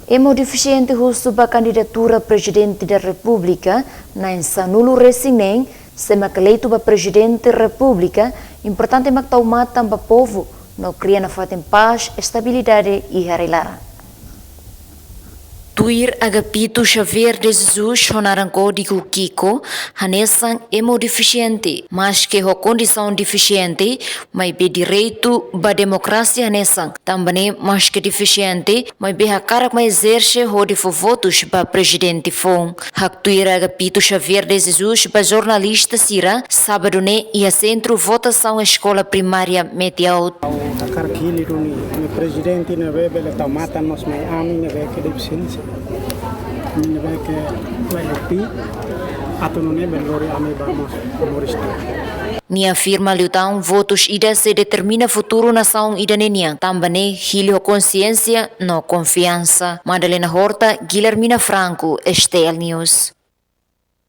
Emo deficiente justo para a candidatura a presidente da República, na Insanulu Resinem, se eleito para presidente da República, importante é que mata para o povo, não cria na fatem paz, estabilidade e harailara. Tuir Agapito Xavier de Jesus honarancou de Kiko, hanesan emo deficiente, mas que a condição deficiente, mas be direito ba democracia hanesan, também mais que deficiente, mas be a cara que exerce o de votos ba presidente fon. Hak Tuir Agapito Xavier de Jesus ba jornalista sira, sábado ne e a centro votação escola primária Metiaut. Karkili duni presidente na bebe la tamata nos mai ami na bebe deficiência na bebe vai lupi atau não é belori ami vamos humorista. Ni afirma liutão votos ida se determina futuro nação ida nenia. Também hilho consciência no confiança. Madalena Horta, Guilhermina Franco, Estel News.